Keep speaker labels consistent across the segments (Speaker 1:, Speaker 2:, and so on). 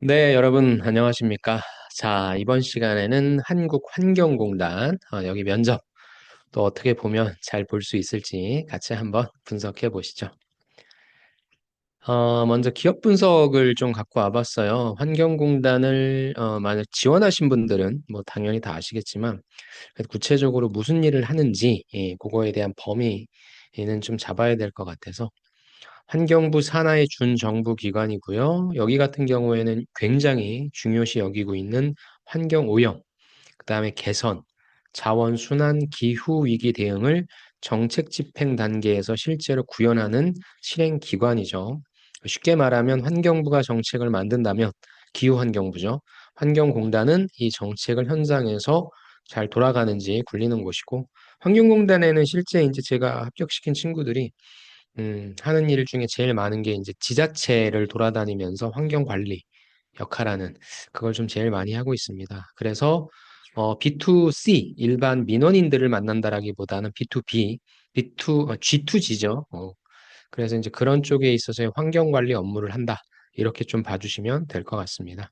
Speaker 1: 네, 여러분 안녕하십니까? 자, 이번 시간에는 한국환경공단 여기 면접 또 어떻게 보면 잘 볼 수 있을지 같이 한번 분석해 보시죠. 먼저 기업 분석을 좀 갖고 와봤어요. 환경공단을 만약 지원하신 분들은 뭐 당연히 다 아시겠지만 그래도 구체적으로 무슨 일을 하는지 그거에 대한 범위는 좀 잡아야 될 것 같아서 환경부 산하의 준정부 기관이고요. 여기 같은 경우에는 굉장히 중요시 여기고 있는 환경 오염, 그다음에 개선, 자원 순환, 기후 위기 대응을 정책 집행 단계에서 실제로 구현하는 실행 기관이죠. 쉽게 말하면 환경부가 정책을 만든다면 기후환경부죠. 환경공단은 이 정책을 현장에서 잘 돌아가는지 굴리는 곳이고, 환경공단에는 실제 이제 제가 합격시킨 친구들이 하는 일 중에 제일 많은 게 이제 지자체를 돌아다니면서 환경 관리 역할하는 그걸 좀 제일 많이 하고 있습니다. 그래서 B2C 일반 민원인들을 만난다라기보다는 B2B, G2G죠. 그래서 이제 그런 쪽에 있어서의 환경 관리 업무를 한다. 이렇게 좀 봐주시면 될 것 같습니다.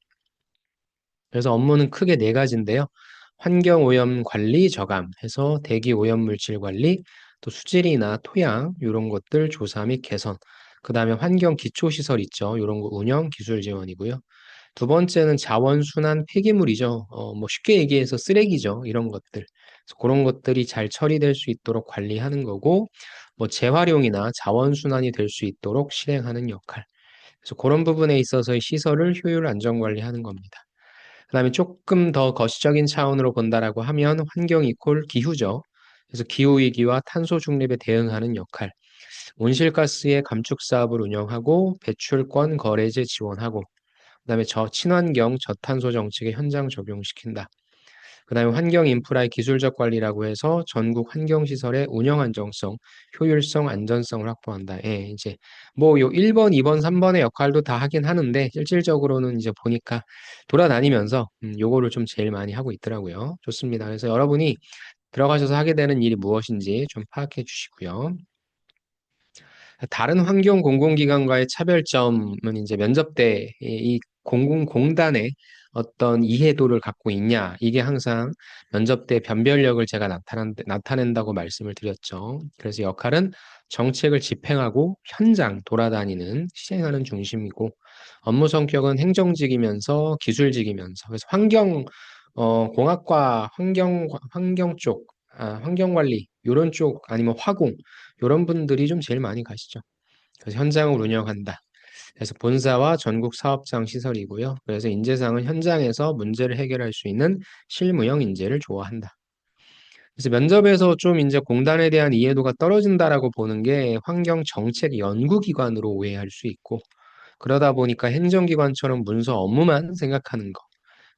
Speaker 1: 그래서 업무는 크게 네 가지인데요. 환경 오염 관리 저감 해서 대기 오염 물질 관리, 또 수질이나 토양 이런 것들 조사 및 개선. 그다음에 환경 기초 시설 있죠. 이런 거 운영 기술 지원이고요. 두 번째는 자원 순환 폐기물이죠. 뭐 쉽게 얘기해서 쓰레기죠. 이런 것들. 그래서 그런 것들이 잘 처리될 수 있도록 관리하는 거고, 뭐 재활용이나 자원 순환이 될 수 있도록 실행하는 역할. 그래서 그런 부분에 있어서의 시설을 효율 안전 관리하는 겁니다. 그다음에 조금 더 거시적인 차원으로 본다라고 하면 환경 이퀄 기후죠. 그래서 기후 위기와 탄소 중립에 대응하는 역할, 온실가스의 감축 사업을 운영하고 배출권 거래제 지원하고, 그다음에 친환경 저탄소 정책에 현장 적용시킨다. 그다음에 환경 인프라의 기술적 관리라고 해서 전국 환경 시설의 운영 안정성, 효율성, 안전성을 확보한다. 예, 이제 뭐 요 1번, 2번, 3번의 역할도 다 하긴 하는데 실질적으로는 이제 보니까 돌아다니면서 요거를 좀 제일 많이 하고 있더라고요. 좋습니다. 그래서 여러분이 들어가셔서 하게 되는 일이 무엇인지 좀 파악해 주시고요. 다른 환경 공공기관과의 차별점은 이제 면접 때 이 공공공단의 어떤 이해도를 갖고 있냐, 이게 항상 면접 때 변별력을 제가 나타낸다고 말씀을 드렸죠. 그래서 역할은 정책을 집행하고 현장 돌아다니는 시행하는 중심이고, 업무 성격은 행정직이면서 기술직이면서, 그래서 공학과 환경 쪽, 환경관리, 요런 쪽, 아니면 화공, 요런 분들이 좀 제일 많이 가시죠. 그래서 현장을 운영한다. 그래서 본사와 전국 사업장 시설이고요. 그래서 인재상은 현장에서 문제를 해결할 수 있는 실무형 인재를 좋아한다. 그래서 면접에서 좀 이제 공단에 대한 이해도가 떨어진다라고 보는 게 환경 정책 연구기관으로 오해할 수 있고, 그러다 보니까 행정기관처럼 문서 업무만 생각하는 거.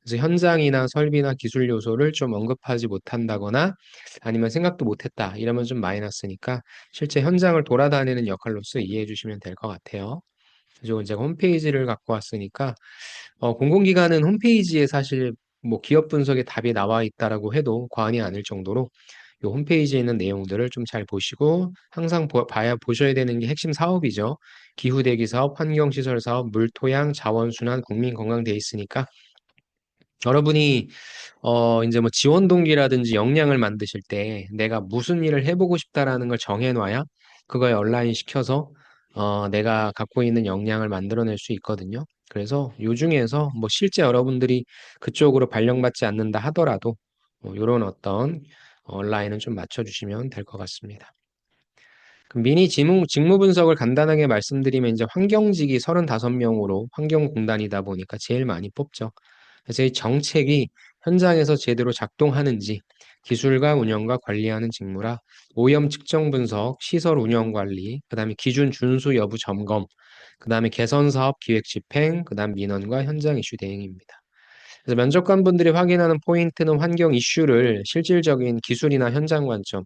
Speaker 1: 그래서 현장이나 설비나 기술 요소를 좀 언급하지 못한다거나 아니면 생각도 못했다 이러면 좀 마이너스니까 실제 현장을 돌아다니는 역할로서 이해해 주시면 될 것 같아요. 그리고 제가 홈페이지를 갖고 왔으니까 공공기관은 홈페이지에 사실 뭐 기업 분석에 답이 나와 있다라고 해도 과언이 아닐 정도로 이 홈페이지에 있는 내용들을 좀 잘 보시고 항상 보셔야 되는 게 핵심 사업이죠. 기후대기 사업, 환경시설 사업, 물토양, 자원순환, 국민건강 돼 있으니까 여러분이 이제 뭐 지원 동기라든지 역량을 만드실 때 내가 무슨 일을 해보고 싶다라는 걸 정해놔야 그거에 얼라인 시켜서 내가 갖고 있는 역량을 만들어낼 수 있거든요. 그래서 요 중에서 뭐 실제 여러분들이 그쪽으로 발령받지 않는다 하더라도 요런 어떤 온라인은 좀 맞춰주시면 될 것 같습니다. 그럼 미니 직무 분석을 간단하게 말씀드리면 이제 환경직이 35명으로 환경공단이다 보니까 제일 많이 뽑죠. 그래서 이 정책이 현장에서 제대로 작동하는지 기술과 운영과 관리하는 직무라 오염 측정 분석, 시설 운영 관리, 그다음에 기준 준수 여부 점검, 그다음에 개선 사업 기획 집행, 그다음 민원과 현장 이슈 대응입니다. 그래서 면접관분들이 확인하는 포인트는 환경 이슈를 실질적인 기술이나 현장 관점,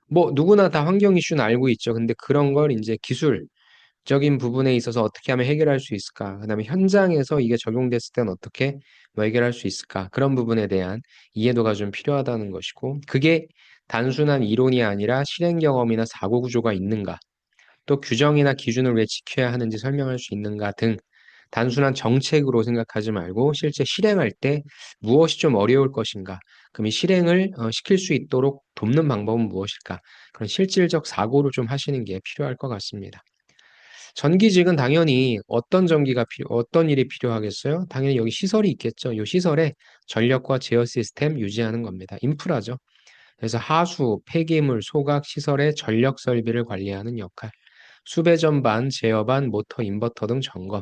Speaker 1: 뭐 누구나 다 환경 이슈는 알고 있죠. 근데 그런 걸 이제 기술적인 부분에 있어서 어떻게 하면 해결할 수 있을까? 그다음에 현장에서 이게 적용됐을 때는 어떻게 뭐 해결할 수 있을까? 그런 부분에 대한 이해도가 좀 필요하다는 것이고, 그게 단순한 이론이 아니라 실행 경험이나 사고 구조가 있는가? 또 규정이나 기준을 왜 지켜야 하는지 설명할 수 있는가 등 단순한 정책으로 생각하지 말고 실제 실행할 때 무엇이 좀 어려울 것인가? 그럼 이 실행을 시킬 수 있도록 돕는 방법은 무엇일까? 그런 실질적 사고를 좀 하시는 게 필요할 것 같습니다. 전기직은 당연히 어떤 일이 필요하겠어요? 당연히 여기 시설이 있겠죠. 이 시설에 전력과 제어 시스템 유지하는 겁니다. 인프라죠. 그래서 하수, 폐기물, 소각 시설의 전력 설비를 관리하는 역할, 수배 전반, 제어반, 모터, 인버터 등 점검,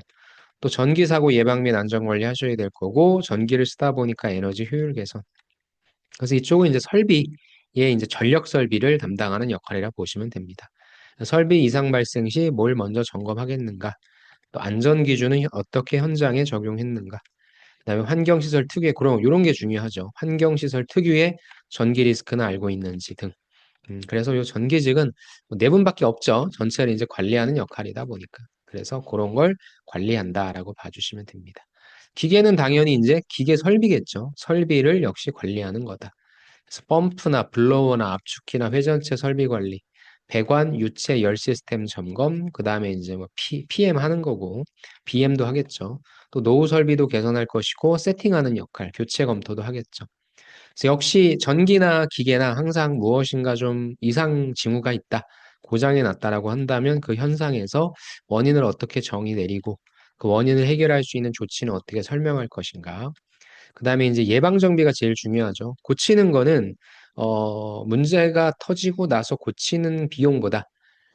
Speaker 1: 또 전기 사고 예방 및 안전 관리 하셔야 될 거고, 전기를 쓰다 보니까 에너지 효율 개선. 그래서 이쪽은 이제 설비의 이제 전력 설비를 담당하는 역할이라 보시면 됩니다. 설비 이상 발생 시 뭘 먼저 점검하겠는가? 또 안전 기준은 어떻게 현장에 적용했는가? 그다음에 환경시설 특유의 그런 요런 게 중요하죠. 환경시설 특유의 전기 리스크는 알고 있는지 등. 그래서 요 전기직은 뭐 분밖에 없죠. 전체를 이제 관리하는 역할이다 보니까. 그래서 그런 걸 관리한다라고 봐주시면 됩니다. 기계는 당연히 이제 기계 설비겠죠. 설비를 역시 관리하는 거다. 그래서 펌프나 블로워나 압축기나 회전체 설비 관리, 배관, 유체, 열 시스템 점검, 그 다음에 이제 뭐 PM 하는 거고, BM도 하겠죠. 또 노후 설비도 개선할 것이고, 세팅하는 역할, 교체 검토도 하겠죠. 그래서 역시 전기나 기계나 항상 무엇인가 좀 이상 징후가 있다, 고장이 났다라고 한다면 그 현상에서 원인을 어떻게 정의 내리고, 그 원인을 해결할 수 있는 조치는 어떻게 설명할 것인가. 그 다음에 이제 예방 정비가 제일 중요하죠. 고치는 거는 문제가 터지고 나서 고치는 비용보다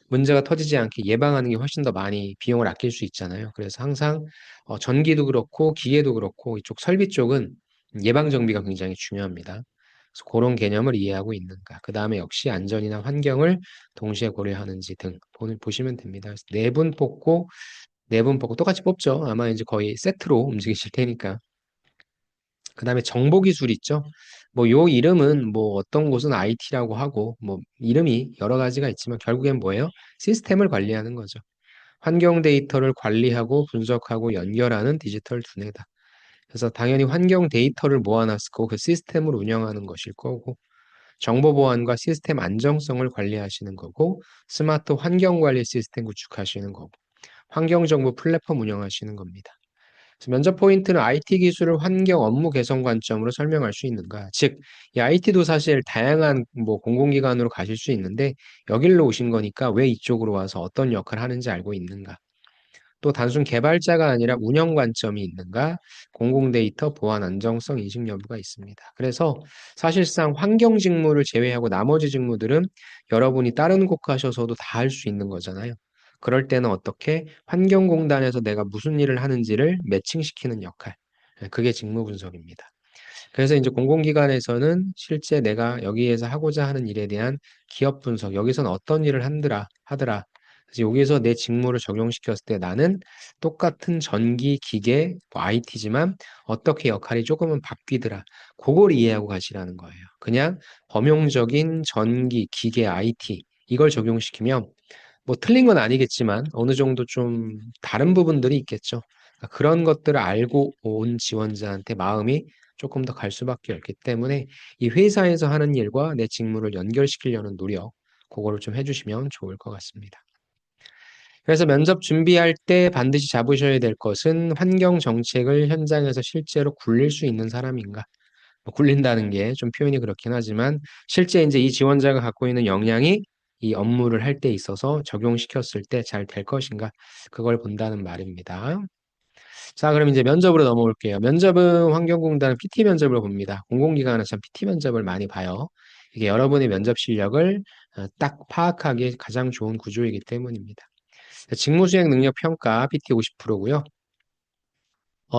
Speaker 1: 문제가 터지지 않게 예방하는 게 훨씬 더 많이 비용을 아낄 수 있잖아요. 그래서 항상 전기도 그렇고 기계도 그렇고 이쪽 설비 쪽은 예방 정비가 굉장히 중요합니다. 그래서 그런 개념을 이해하고 있는가. 그 다음에 역시 안전이나 환경을 동시에 고려하는지 등 보시면 됩니다. 그래서 네 분 뽑고 똑같이 뽑죠. 아마 이제 거의 세트로 움직이실 테니까. 그 다음에 정보기술 있죠. 뭐 요 이름은 뭐 어떤 곳은 IT라고 하고 뭐 이름이 여러 가지가 있지만 결국엔 뭐예요? 시스템을 관리하는 거죠. 환경 데이터를 관리하고 분석하고 연결하는 디지털 두뇌다. 그래서 당연히 환경 데이터를 모아놨을 거고 그 시스템을 운영하는 것일 거고 정보 보안과 시스템 안정성을 관리하시는 거고 스마트 환경 관리 시스템 구축하시는 거고 환경 정보 플랫폼 운영하시는 겁니다. 그래서 면접 포인트는 IT 기술을 환경 업무 개선 관점으로 설명할 수 있는가. 즉, 이 IT도 사실 다양한 뭐 공공기관으로 가실 수 있는데 여길로 오신 거니까 왜 이쪽으로 와서 어떤 역할을 하는지 알고 있는가. 또 단순 개발자가 아니라 운영 관점이 있는가, 공공 데이터 보안 안정성 인식 여부가 있습니다. 그래서 사실상 환경 직무를 제외하고 나머지 직무들은 여러분이 다른 곳 가셔서도 다 할 수 있는 거잖아요. 그럴 때는 어떻게 환경공단에서 내가 무슨 일을 하는지를 매칭시키는 역할. 그게 직무 분석입니다. 그래서 이제 공공기관에서는 실제 내가 여기에서 하고자 하는 일에 대한 기업 분석, 여기서는 어떤 일을 하더라. 그래서 여기서 내 직무를 적용시켰을 때 나는 똑같은 전기, 기계, 뭐 IT지만 어떻게 역할이 조금은 바뀌더라. 그걸 이해하고 가시라는 거예요. 그냥 범용적인 전기, 기계, IT 이걸 적용시키면 뭐 틀린 건 아니겠지만 어느 정도 좀 다른 부분들이 있겠죠. 그러니까 그런 것들을 알고 온 지원자한테 마음이 조금 더 갈 수밖에 없기 때문에 이 회사에서 하는 일과 내 직무를 연결시키려는 노력, 그거를 좀 해주시면 좋을 것 같습니다. 그래서 면접 준비할 때 반드시 잡으셔야 될 것은 환경 정책을 현장에서 실제로 굴릴 수 있는 사람인가. 뭐 굴린다는 게 좀 표현이 그렇긴 하지만 실제 이제 이 지원자가 갖고 있는 역량이 이 업무를 할 때 있어서 적용시켰을 때 잘 될 것인가. 그걸 본다는 말입니다. 자, 그럼 이제 면접으로 넘어올게요. 면접은 환경공단은 PT 면접을 봅니다. 공공기관은 참 PT 면접을 많이 봐요. 이게 여러분의 면접 실력을 딱 파악하기에 가장 좋은 구조이기 때문입니다. 직무수행 능력 평가 PT 50%고요.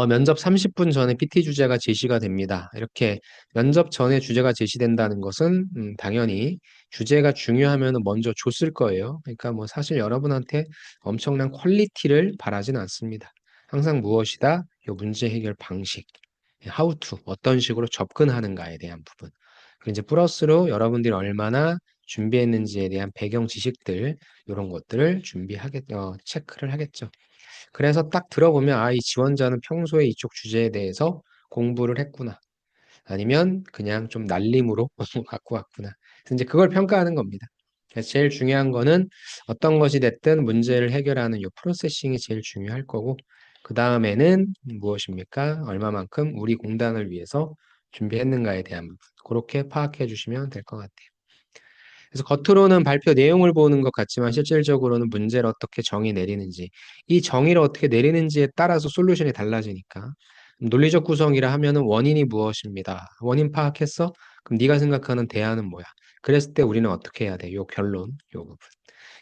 Speaker 1: 면접 30분 전에 PT 주제가 제시가 됩니다. 이렇게 면접 전에 주제가 제시된다는 것은 당연히 주제가 중요하면 먼저 줬을 거예요. 그러니까 뭐 사실 여러분한테 엄청난 퀄리티를 바라진 않습니다. 항상 무엇이다? 요 문제 해결 방식, how to, 어떤 식으로 접근하는가에 대한 부분. 그리고 이제 플러스로 여러분들이 얼마나 준비했는지에 대한 배경 지식들, 이런 것들을 체크를 하겠죠. 그래서 딱 들어보면 이 지원자는 평소에 이쪽 주제에 대해서 공부를 했구나. 아니면 그냥 좀 날림으로 갖고 왔구나. 그래서 이제 그걸 평가하는 겁니다. 그래서 제일 중요한 거는 어떤 것이 됐든 문제를 해결하는 이 프로세싱이 제일 중요할 거고 그 다음에는 무엇입니까? 얼마만큼 우리 공단을 위해서 준비했는가에 대한 부분. 그렇게 파악해 주시면 될 것 같아요. 그래서 겉으로는 발표 내용을 보는 것 같지만 실질적으로는 문제를 어떻게 정의 내리는지, 이 정의를 어떻게 내리는지에 따라서 솔루션이 달라지니까. 논리적 구성이라 하면은 원인이 무엇입니다. 원인 파악했어? 그럼 네가 생각하는 대안은 뭐야? 그랬을 때 우리는 어떻게 해야 돼? 요 결론, 요 부분.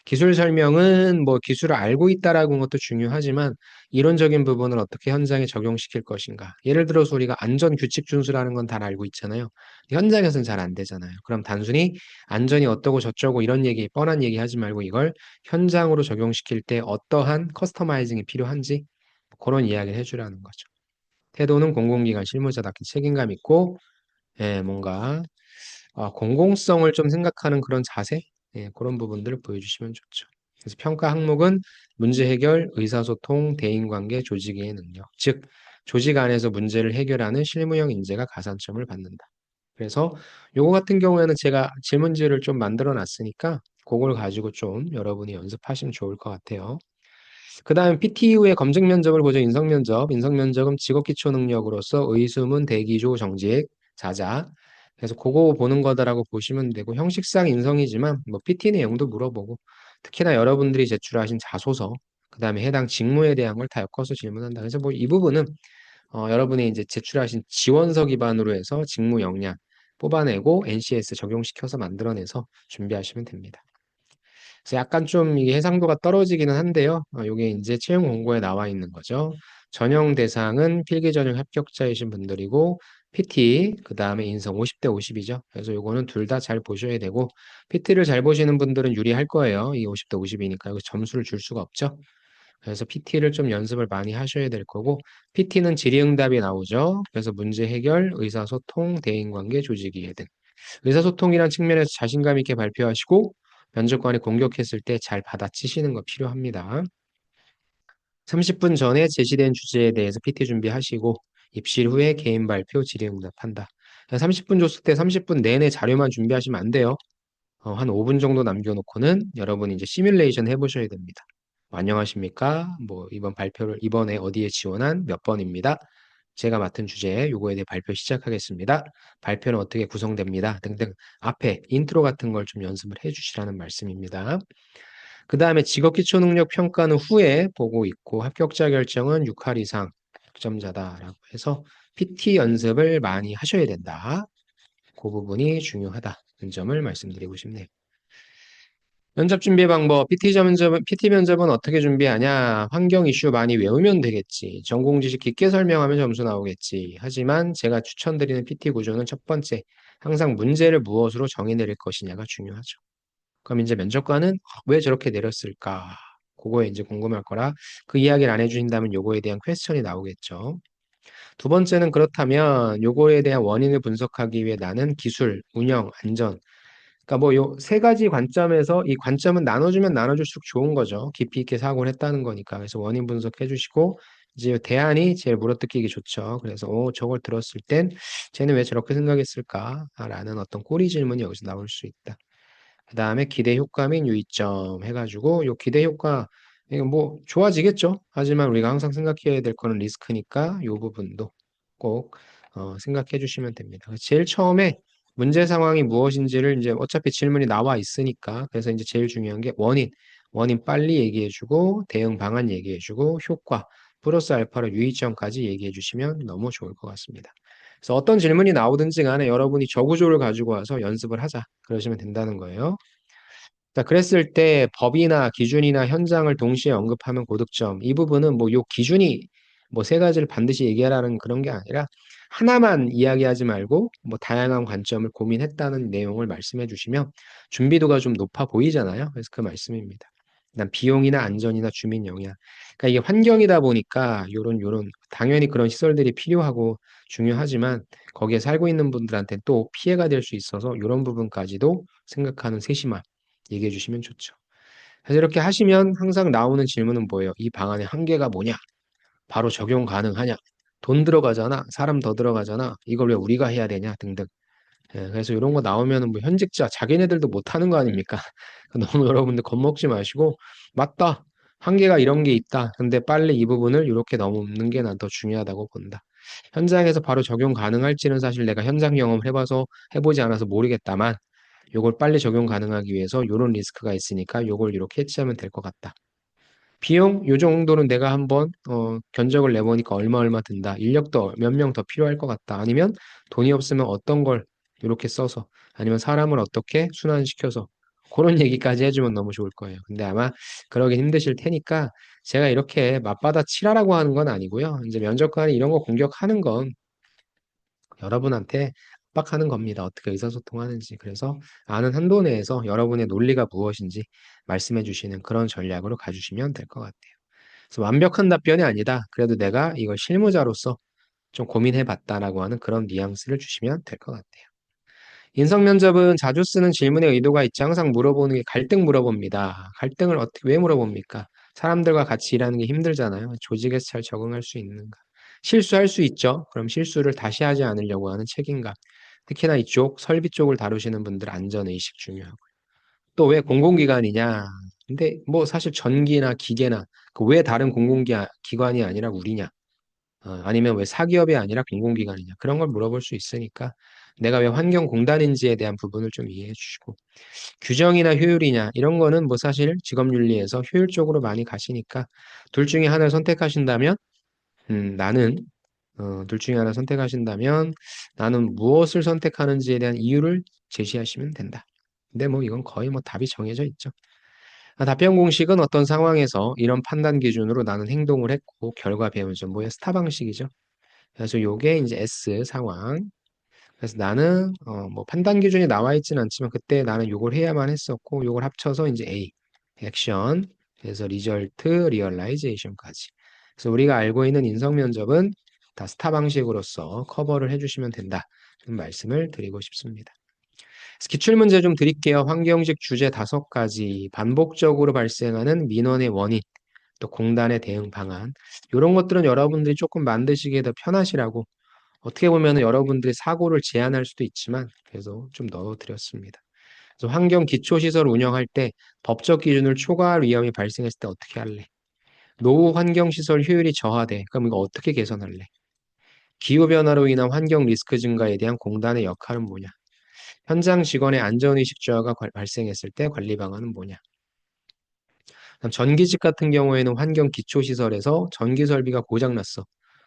Speaker 1: 기술 설명은 뭐 기술을 알고 있다라는 것도 중요하지만 이론적인 부분을 어떻게 현장에 적용시킬 것인가. 예를 들어서 우리가 안전 규칙 준수라는 건 다 알고 있잖아요. 현장에서는 잘 안 되잖아요. 그럼 단순히 안전이 어떠고 저쩌고 이런 얘기, 뻔한 얘기 하지 말고 이걸 현장으로 적용시킬 때 어떠한 커스터마이징이 필요한지 그런 이야기를 해주라는 거죠. 태도는 공공기관 실무자답게 책임감 있고, 예, 뭔가 공공성을 좀 생각하는 그런 자세, 예, 그런 부분들을 보여주시면 좋죠. 그래서 평가 항목은 문제 해결, 의사소통, 대인관계, 조직의 능력, 즉 조직 안에서 문제를 해결하는 실무형 인재가 가산점을 받는다. 그래서 요거 같은 경우에는 제가 질문지를 좀 만들어 놨으니까 그걸 가지고 좀 여러분이 연습하시면 좋을 것 같아요. 그 다음 PT 이후에 검증 면접을 보죠. 인성 면접. 인성 면접은 직업 기초 능력으로서 의수문, 대기조, 정직, 자자. 그래서 그거 보는 거다라고 보시면 되고 형식상 인성이지만 뭐 PT 내용도 물어보고 특히나 여러분들이 제출하신 자소서 그다음에 해당 직무에 대한 걸 다 엮어서 질문한다. 그래서 뭐 이 부분은 여러분이 이제 제출하신 지원서 기반으로 해서 직무 역량 뽑아내고 NCS 적용시켜서 만들어내서 준비하시면 됩니다. 그래서 약간 좀 이게 해상도가 떨어지기는 한데요. 요게 이제 채용 공고에 나와 있는 거죠. 전형 대상은 필기 전형 합격자이신 분들이고 PT 그다음에 인성 50대 50이죠. 그래서 요거는 둘 다 잘 보셔야 되고 PT를 잘 보시는 분들은 유리할 거예요. 이 50대 50이니까 여기 점수를 줄 수가 없죠. 그래서 PT를 좀 연습을 많이 하셔야 될 거고 PT는 질의응답이 나오죠. 그래서 문제 해결, 의사소통, 대인관계, 조직이해 등 의사소통이란 측면에서 자신감 있게 발표하시고 면접관이 공격했을 때 잘 받아치시는 거 필요합니다. 30분 전에 제시된 주제에 대해서 PT 준비하시고 입실 후에 개인 발표, 질의응답한다. 30분 줬을 때 30분 내내 자료만 준비하시면 안 돼요. 한 5분 정도 남겨놓고는 여러분이 이제 시뮬레이션 해보셔야 됩니다. 안녕하십니까? 뭐 이번 발표를 이번에 어디에 지원한 몇 번입니다. 제가 맡은 주제에 요거에 대해 발표 시작하겠습니다. 발표는 어떻게 구성됩니다. 등등 앞에 인트로 같은 걸 좀 연습을 해주시라는 말씀입니다. 그 다음에 직업기초 능력 평가는 후에 보고 있고 합격자 결정은 6할 이상 득점자다라고 해서 PT 연습을 많이 하셔야 된다. 그 부분이 중요하다는 점을 말씀드리고 싶네요. 면접 준비 방법, PT 면접은 어떻게 준비하냐? 환경 이슈 많이 외우면 되겠지. 전공 지식 깊게 설명하면 점수 나오겠지. 하지만 제가 추천드리는 PT 구조는 첫 번째, 항상 문제를 무엇으로 정의 내릴 것이냐가 중요하죠. 그럼 이제 면접관은 왜 저렇게 내렸을까? 그거에 이제 궁금할 거라 그 이야기를 안 해주신다면 요거에 대한 퀘스천이 나오겠죠. 두 번째는 그렇다면 요거에 대한 원인을 분석하기 위해 나는 기술, 운영, 안전, 그러니까 뭐 요 세 가지 관점에서 이 관점은 나눠주면 나눠줄수록 좋은 거죠. 깊이 있게 사고를 했다는 거니까. 그래서 원인 분석해 주시고 이제 대안이 제일 물어뜯기기 좋죠. 그래서 저걸 들었을 땐 쟤는 왜 저렇게 생각했을까라는 어떤 꼬리 질문이 여기서 나올 수 있다. 그 다음에 기대 효과 및 유의점 해가지고 요 기대 효과 이거 뭐 좋아지겠죠. 하지만 우리가 항상 생각해야 될 거는 리스크니까 요 부분도 꼭 생각해 주시면 됩니다. 제일 처음에 문제 상황이 무엇인지를 이제 어차피 질문이 나와 있으니까 그래서 이제 제일 중요한 게 원인 빨리 얘기해 주고 대응 방안 얘기해 주고 효과 플러스 알파로 유의점까지 얘기해 주시면 너무 좋을 것 같습니다. 그래서 어떤 질문이 나오든지 간에 여러분이 저 구조를 가지고 와서 연습을 하자. 그러시면 된다는 거예요. 자, 그랬을 때 법이나 기준이나 현장을 동시에 언급하면 고득점. 이 부분은 뭐 요 기준이 뭐 세 가지를 반드시 얘기하라는 그런 게 아니라 하나만 이야기하지 말고 뭐 다양한 관점을 고민했다는 내용을 말씀해 주시면 준비도가 좀 높아 보이잖아요. 그래서 그 말씀입니다. 그다음 비용이나 안전이나 주민 영향. 그러니까 이게 환경이다 보니까 요런 당연히 그런 시설들이 필요하고 중요하지만 거기에 살고 있는 분들한테 또 피해가 될 수 있어서 이런 부분까지도 생각하는 세심함 얘기해 주시면 좋죠. 그래서 이렇게 하시면 항상 나오는 질문은 뭐예요? 이 방안의 한계가 뭐냐? 바로 적용 가능하냐? 돈 들어가잖아. 사람 더 들어가잖아. 이걸 왜 우리가 해야 되냐? 등등. 예, 그래서 이런 거 나오면은 뭐 현직자 자기네들도 못하는 거 아닙니까? 너무 여러분들 겁먹지 마시고 맞다. 한계가 이런 게 있다. 근데 빨리 이 부분을 이렇게 넘는 게 난 더 중요하다고 본다. 현장에서 바로 적용 가능할지는 사실 내가 현장 경험을 해보지 않아서 모르겠다만, 요걸 빨리 적용 가능하기 위해서 요런 리스크가 있으니까 요걸 이렇게 해치하면 될 것 같다. 비용 요 정도는 내가 한번 견적을 내보니까 얼마 든다. 인력도 몇 명 더 필요할 것 같다. 아니면 돈이 없으면 어떤 걸 이렇게 써서 아니면 사람을 어떻게 순환시켜서 그런 얘기까지 해주면 너무 좋을 거예요. 근데 아마 그러긴 힘드실 테니까 제가 이렇게 맞받아 치라라고 하는 건 아니고요. 이제 면접관이 이런 거 공격하는 건 여러분한테 압박하는 겁니다. 어떻게 의사소통하는지. 그래서 아는 한도 내에서 여러분의 논리가 무엇인지 말씀해 주시는 그런 전략으로 가주시면 될 것 같아요. 그래서 완벽한 답변이 아니다. 그래도 내가 이걸 실무자로서 좀 고민해 봤다라고 하는 그런 뉘앙스를 주시면 될 것 같아요. 인성 면접은 자주 쓰는 질문의 의도가 있지 항상 물어보는 게 갈등 물어봅니다. 갈등을 어떻게 왜 물어봅니까? 사람들과 같이 일하는 게 힘들잖아요. 조직에서 잘 적응할 수 있는가? 실수할 수 있죠. 그럼 실수를 다시 하지 않으려고 하는 책임감. 특히나 이쪽 설비 쪽을 다루시는 분들 안전의식 중요하고. 또 왜 공공기관이냐? 근데 뭐 사실 전기나 기계나 그 왜 다른 공공기관이 아니라 우리냐? 아니면 왜 사기업이 아니라 공공기관이냐? 그런 걸 물어볼 수 있으니까 내가 왜 환경공단인지에 대한 부분을 좀 이해해 주시고 규정이나 효율이냐 이런 거는 뭐 사실 직업윤리에서 효율적으로 많이 가시니까 둘 중에 하나를 선택하신다면 나는 둘 중에 하나 선택하신다면 나는 무엇을 선택하는지에 대한 이유를 제시하시면 된다. 근데 뭐 이건 거의 뭐 답이 정해져 있죠. 답변 공식은 어떤 상황에서 이런 판단 기준으로 나는 행동을 했고 결과 배운 점 뭐야 스타 방식이죠. 그래서 요게 이제 S 상황. 그래서 나는 뭐 판단 기준이 나와 있지는 않지만 그때 나는 요걸 해야만 했었고 요걸 합쳐서 이제 A 액션 그래서 리절트 리얼라이제이션까지. 그래서 우리가 알고 있는 인성 면접은 다 스타 방식으로서 커버를 해주시면 된다. 는 말씀을 드리고 싶습니다. 기출 문제 좀 드릴게요. 환경직 주제 5가지, 반복적으로 발생하는 민원의 원인, 또 공단의 대응 방안. 이런 것들은 여러분들이 조금 만드시기에 더 편하시라고 어떻게 보면 여러분들의 사고를 제한할 수도 있지만 그래서 좀 넣어드렸습니다. 그래서 환경 기초시설 운영할 때 법적 기준을 초과할 위험이 발생했을 때 어떻게 할래? 노후 환경시설 효율이 저하돼. 그럼 이거 어떻게 개선할래? 기후변화로 인한 환경 리스크 증가에 대한 공단의 역할은 뭐냐? 현장 직원의 안전의식 저하가 발생했을 때 관리 방안은 뭐냐? 전기직 같은 경우에는 환경 기초시설에서 전기 설비가 고장났어.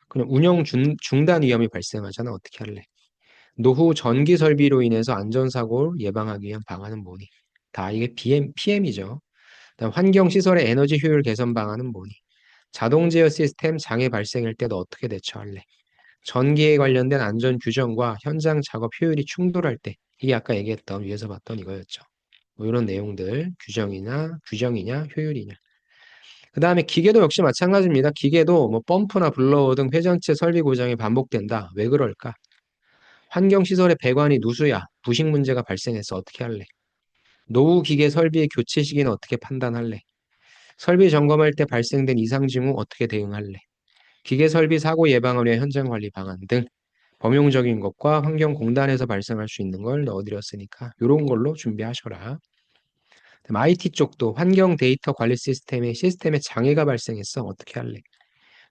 Speaker 1: 그럼 운영 중단 위험이 발생하잖아. 어떻게 할래? 노후 전기 설비로 인해서 안전사고를 예방하기 위한 방안은 뭐니? 다 이게 PM이죠. 그다음 환경시설의 에너지 효율 개선 방안은 뭐니? 자동 제어 시스템 장애 발생할 때도 어떻게 대처할래? 전기에 관련된 안전 규정과 현장 작업 효율이 충돌할 때 이게 아까 얘기했던 위에서 봤던 이거였죠. 뭐 이런 내용들 규정이냐 효율이냐. 그 다음에 기계도 역시 마찬가지입니다. 기계도 뭐 펌프나 블로워 등 회전체 설비 고장이 반복된다. 왜 그럴까? 환경시설의 배관이 누수야. 부식 문제가 발생해서 어떻게 할래? 노후 기계 설비의 교체 시기는 어떻게 판단할래? 설비 점검할 때 발생된 이상 징후 어떻게 대응할래? 기계 설비 사고 예방을 위한 현장 관리 방안 등 범용적인 것과 환경공단에서 발생할 수 있는 걸 넣어드렸으니까 이런 걸로 준비하셔라. IT 쪽도 환경 데이터 관리 시스템에 장애가 발생했어. 어떻게 할래?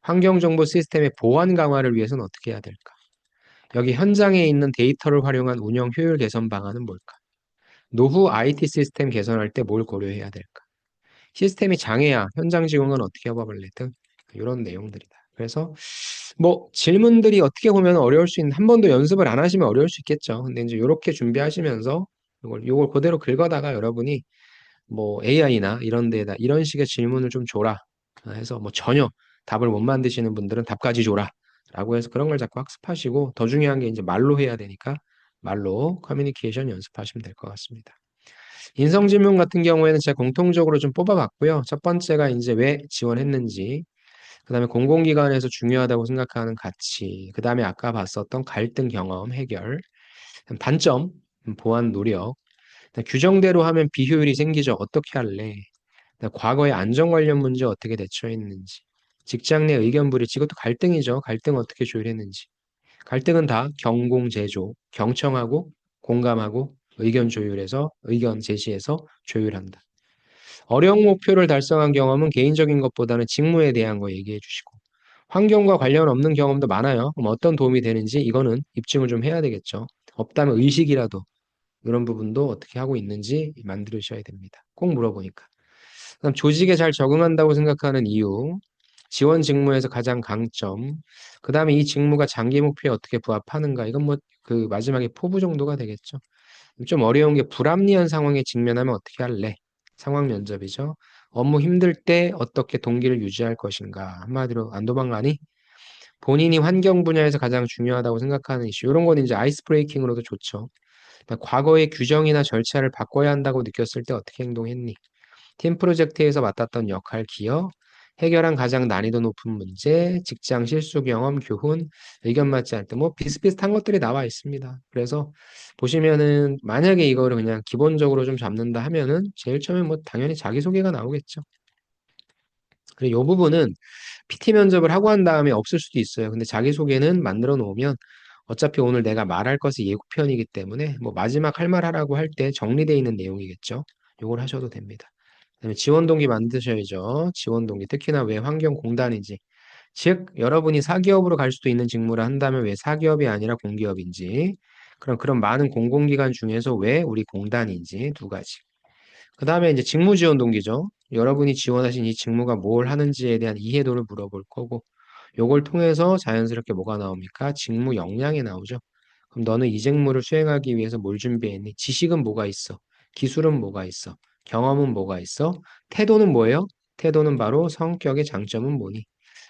Speaker 1: 환경정보 시스템의 보안 강화를 위해서는 어떻게 해야 될까? 여기 현장에 있는 데이터를 활용한 운영 효율 개선 방안은 뭘까? 노후 IT 시스템 개선할 때 뭘 고려해야 될까? 시스템이 장애야. 현장 직원은 어떻게 해봐볼래? 등 이런 내용들이다. 그래서 뭐 질문들이 어떻게 보면 어려울 수 있는 한 번도 연습을 안 하시면 어려울 수 있겠죠. 근데 이제 이렇게 준비하시면서 요걸 그대로 긁어다가 여러분이 뭐 AI나 이런 데다 이런 식의 질문을 좀 줘라 해서 뭐 전혀 답을 못 만드시는 분들은 답까지 줘라 라고 해서 그런 걸 자꾸 학습하시고 더 중요한 게 이제 말로 해야 되니까 말로 커뮤니케이션 연습하시면 될 것 같습니다. 인성 질문 같은 경우에는 제가 공통적으로 좀 뽑아봤고요. 첫 번째가 이제 왜 지원했는지, 그 다음에 공공기관에서 중요하다고 생각하는 가치, 그 다음에 아까 봤었던 갈등 경험 해결, 단점, 보완 노력, 규정대로 하면 비효율이 생기죠. 어떻게 할래? 과거의 안전 관련 문제 어떻게 대처했는지, 직장 내 의견 불일치, 이것도 갈등이죠. 갈등 어떻게 조율했는지. 갈등은 다 경공제조, 경청하고 공감하고 의견 제시해서 조율한다. 어려운 목표를 달성한 경험은 개인적인 것보다는 직무에 대한 거 얘기해 주시고 환경과 관련 없는 경험도 많아요. 그럼 어떤 도움이 되는지 이거는 입증을 좀 해야 되겠죠. 없다면 의식이라도 이런 부분도 어떻게 하고 있는지 만들으셔야 됩니다. 꼭 물어보니까. 그다음 조직에 잘 적응한다고 생각하는 이유, 지원 직무에서 가장 강점, 그다음에 이 직무가 장기 목표에 어떻게 부합하는가, 이건 뭐 그 마지막에 포부 정도가 되겠죠. 좀 어려운 게 불합리한 상황에 직면하면 어떻게 할래? 상황 면접이죠. 업무 힘들 때 어떻게 동기를 유지할 것인가? 한마디로 안 도망가니? 본인이 환경 분야에서 가장 중요하다고 생각하는 이슈. 이런 건 이제 아이스 브레이킹으로도 좋죠. 그러니까 과거의 규정이나 절차를 바꿔야 한다고 느꼈을 때 어떻게 행동했니? 팀 프로젝트에서 맡았던 역할 기여, 해결한 가장 난이도 높은 문제, 직장 실수 경험, 교훈, 의견 맞지 않을 때 뭐 비슷비슷한 것들이 나와 있습니다. 그래서 보시면은 만약에 이거를 그냥 기본적으로 좀 잡는다 하면은 제일 처음에 뭐 당연히 자기소개가 나오겠죠. 그리고 이 부분은 PT 면접을 하고 한 다음에 없을 수도 있어요. 근데 자기소개는 만들어 놓으면 어차피 오늘 내가 말할 것이 예고편이기 때문에 뭐 마지막 할 말 하라고 할 때 정리되어 있는 내용이겠죠. 요걸 하셔도 됩니다. 그다음에 지원 동기 만드셔야죠. 지원 동기. 특히나 왜 환경공단인지. 즉, 여러분이 사기업으로 갈 수도 있는 직무를 한다면 왜 사기업이 아니라 공기업인지. 그럼 그런 많은 공공기관 중에서 왜 우리 공단인지 두 가지. 그 다음에 이제 직무 지원 동기죠. 여러분이 지원하신 이 직무가 뭘 하는지에 대한 이해도를 물어볼 거고, 요걸 통해서 자연스럽게 뭐가 나옵니까? 직무 역량이 나오죠. 그럼 너는 이 직무를 수행하기 위해서 뭘 준비했니? 지식은 뭐가 있어? 기술은 뭐가 있어? 경험은 뭐가 있어? 태도는 뭐예요? 태도는 바로 성격의 장점은 뭐니?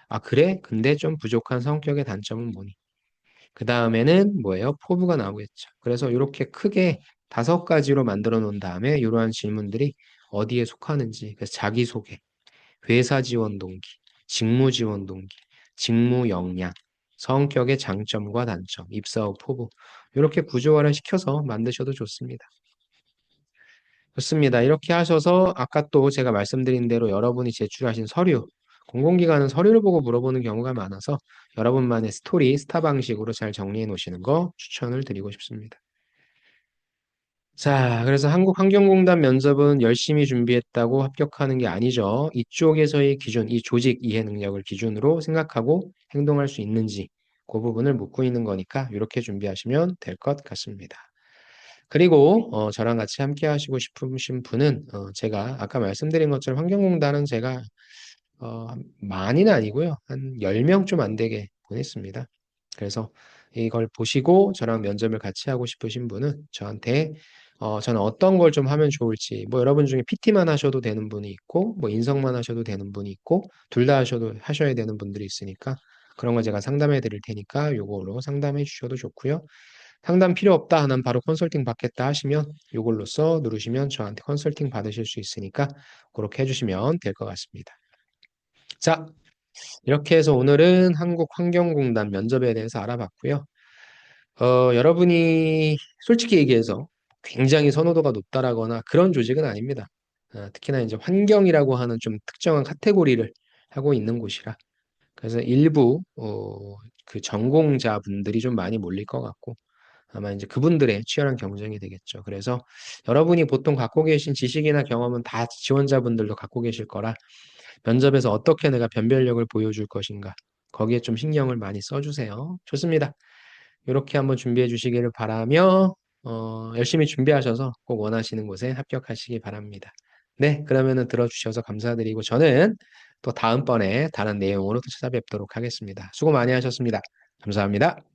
Speaker 1: 아, 그래? 근데 좀 부족한 성격의 단점은 뭐니? 그 다음에는 뭐예요? 포부가 나오겠죠. 그래서 이렇게 크게 5가지로 만들어 놓은 다음에 이러한 질문들이 어디에 속하는지, 그래서 자기소개, 회사 지원 동기, 직무 지원 동기, 직무 역량, 성격의 장점과 단점, 입사 후 포부, 이렇게 구조화를 시켜서 만드셔도 좋습니다. 좋습니다. 이렇게 하셔서 아까 또 제가 말씀드린 대로 여러분이 제출하신 서류, 공공기관은 서류를 보고 물어보는 경우가 많아서 여러분만의 스토리, 스타 방식으로 잘 정리해 놓으시는 거 추천을 드리고 싶습니다. 자, 그래서 한국환경공단 면접은 열심히 준비했다고 합격하는 게 아니죠. 이쪽에서의 기준, 이 조직 이해 능력을 기준으로 생각하고 행동할 수 있는지 그 부분을 묻고 있는 거니까 이렇게 준비하시면 될 것 같습니다. 그리고 저랑 같이 함께 하시고 싶으신 분은 제가 아까 말씀드린 것처럼 환경공단은 제가 많이는 아니고요. 한 10명 좀 안 되게 보냈습니다. 그래서 이걸 보시고 저랑 면접을 같이 하고 싶으신 분은 저한테 저는 어떤 걸 좀 하면 좋을지, 뭐 여러분 중에 PT만 하셔도 되는 분이 있고, 뭐 인성만 하셔도 되는 분이 있고, 둘 다 하셔야 되는 분들이 있으니까 그런 거 제가 상담해 드릴 테니까 요걸로 상담해 주셔도 좋고요. 상담 필요 없다, 난 바로 컨설팅 받겠다 하시면 요걸로써 누르시면 저한테 컨설팅 받으실 수 있으니까 그렇게 해주시면 될 것 같습니다. 자, 이렇게 해서 오늘은 한국환경공단 면접에 대해서 알아봤고요. 여러분이 솔직히 얘기해서 굉장히 선호도가 높다라거나 그런 조직은 아닙니다. 특히나 이제 환경이라고 하는 좀 특정한 카테고리를 하고 있는 곳이라. 그래서 일부, 그 전공자분들이 좀 많이 몰릴 것 같고, 아마 이제 그분들의 치열한 경쟁이 되겠죠. 그래서 여러분이 보통 갖고 계신 지식이나 경험은 다 지원자분들도 갖고 계실 거라 면접에서 어떻게 내가 변별력을 보여줄 것인가. 거기에 좀 신경을 많이 써주세요. 좋습니다. 이렇게 한번 준비해 주시기를 바라며, 열심히 준비하셔서 꼭 원하시는 곳에 합격하시기 바랍니다. 네, 그러면은 들어주셔서 감사드리고 저는 또 다음번에 다른 내용으로 또 찾아뵙도록 하겠습니다. 수고 많이 하셨습니다. 감사합니다.